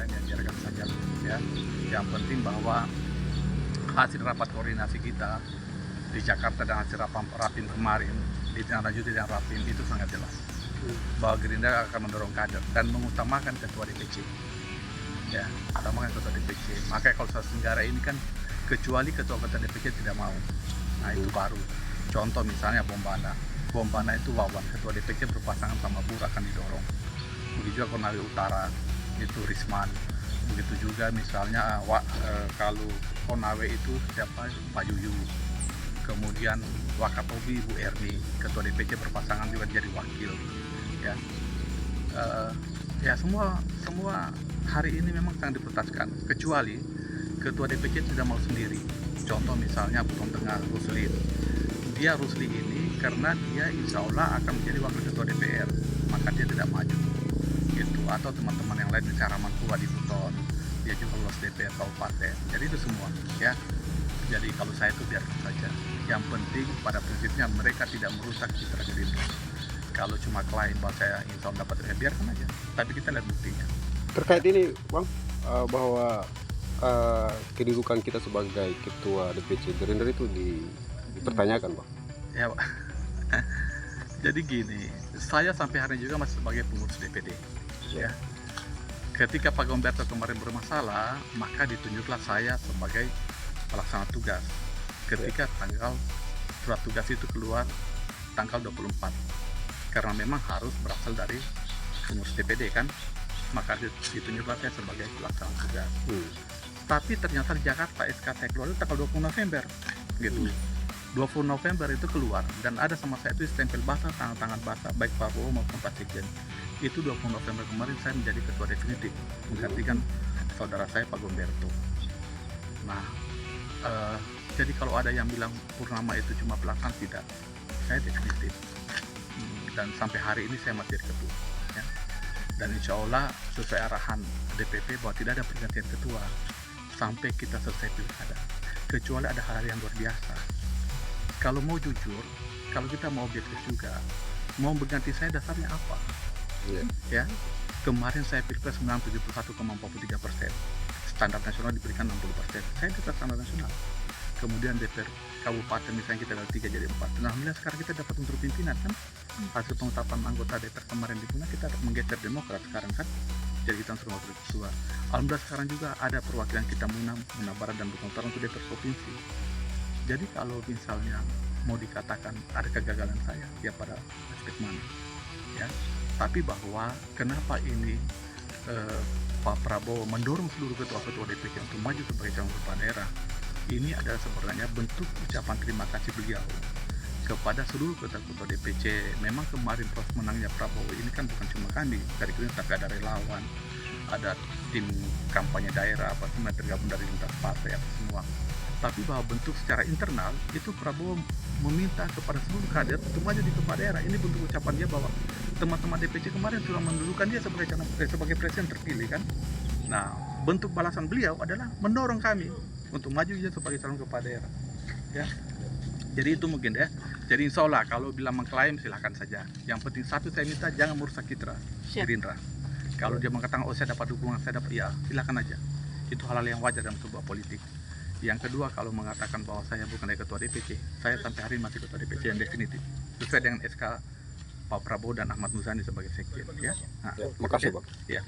lain yang biarkan saja ya. Yang penting bahwa hasil rapat koordinasi kita di Jakarta dan hasil rapim kemarin ditindaklanjuti dengan rapim itu sangat jelas bahwa Gerindra akan mendorong kader dan mengutamakan ketua DPC ya, utamakan ketua DPC. Makanya kalau soal Senggara ini kan kecuali ketua-ketua DPC tidak mau, nah itu baru contoh misalnya Bombana itu Wawan ketua DPC berpasangan sama Bur akan didorong. Begitu juga Konawe Utara itu Risman, begitu juga misalnya kalau Konawe itu siapa, Pak Yuyu, kemudian Wakatobi Bu Erni ketua DPC berpasangan juga jadi wakil ya. Ya semua hari ini memang sangat diprioritaskan, kecuali ketua DPC tidak mau sendiri. Contoh misalnya Buton Tengah Rusli, dia Rusli ini karena dia insya Allah akan menjadi wakil ketua DPR, maka dia tidak maju gitu. Atau teman-teman yang lain bicara Mantua di Buton, dia juga lolos DPR kabupaten. Jadi itu semua ya. Jadi kalau saya itu biarkan saja. Yang penting pada prinsipnya mereka tidak merusak citra Gerindra. Kalau cuma klaim bahwa saya insya Allah dapat, biarkan aja. Tapi kita lihat buktinya. Terkait ini Bang, bahwa kedudukan kita sebagai ketua DPC Gerindra itu dipertanyakan Bang. Ya Pak. Jadi gini, saya sampai hari ini juga masih sebagai pengurus DPD ya. Ketika Pak Gomberto kemarin bermasalah, maka ditunjuklah saya sebagai pelaksana tugas. Ketika surat tugas itu keluar tanggal 24, karena memang harus berasal dari pengurus DPD kan, maka ditunjuklah saya sebagai pelaksana tugas. Tapi ternyata di Jakarta SKT keluar itu tanggal 20 November gitu. 20 November itu keluar dan ada sama saya itu stempel basah, tangan basah baik Pak Prabowo maupun Pak Sekjen. Itu 20 November kemarin saya menjadi ketua definitif menggantikan saudara saya Pak Gomberto. Nah, jadi kalau ada yang bilang Purnama itu cuma pelaksana, tidak, saya definitif. Dan sampai hari ini saya masih ketua ya. Dan insya Allah sesuai arahan DPP bahwa tidak ada pergantian ketua sampai kita selesai pilkada, kecuali ada hal yang luar biasa. Kalau mau jujur, kalau kita mau objektif juga, mau mengganti saya dasarnya apa? Ya, kemarin saya pilpres menang 71,43%, standar nasional diberikan 60%, saya di atas standar nasional. Kemudian DPR kabupaten misalnya kita dari 3 jadi 4. Alhamdulillah sekarang kita dapat unsur pimpinan kan, hasil pengungkapan anggota DPR kemarin di Puna kita menggeser Demokrat sekarang kan, jadi kita unsur wakil ketua. Alhamdulillah sekarang juga ada perwakilan kita Muna Barat dan Bukit Utara untuk DPR provinsi. Jadi kalau misalnya mau dikatakan ada kegagalan saya, ya pada aspek mana ya. Tapi bahwa kenapa ini Pak Prabowo mendorong seluruh ketua-ketua DPC untuk maju sebagai calon kepala daerah, ini adalah sebenarnya bentuk ucapan terima kasih beliau kepada seluruh ketua-ketua DPC. Memang kemarin proses menangnya Prabowo ini kan bukan cuma kami dari Gerindra, tapi ada relawan, ada tim kampanye daerah, apa semua tergabung dari lintas partai apa semua. Tapi bahwa bentuk secara internal itu Prabowo meminta kepada seluruh kader untuk maju di kepala daerah. Ini bentuk ucapan dia bahwa teman-teman DPC kemarin sudah mendudukan dia sebagai presiden terpilih kan. Nah, bentuk balasan beliau adalah mendorong kami untuk maju dia sebagai calon kepala daerah ya. Jadi itu mungkin ya. Jadi insya Allah kalau bilang mengklaim silahkan saja. Yang penting satu saya minta jangan merusak citra Gerindra. Kalau dia mengatakan oh saya dapat dukungan, saya dapat, ya silahkan aja. Itu hal-hal yang wajar dalam sebuah politik. Yang kedua, kalau mengatakan bahwa saya bukan ketua DPC, saya sampai hari ini masih ketua DPC yang definitif sesuai dengan SK Pak Prabowo dan Ahmad Muzani sebagai sekjen ya. Nah, Makasih Bang. Ya.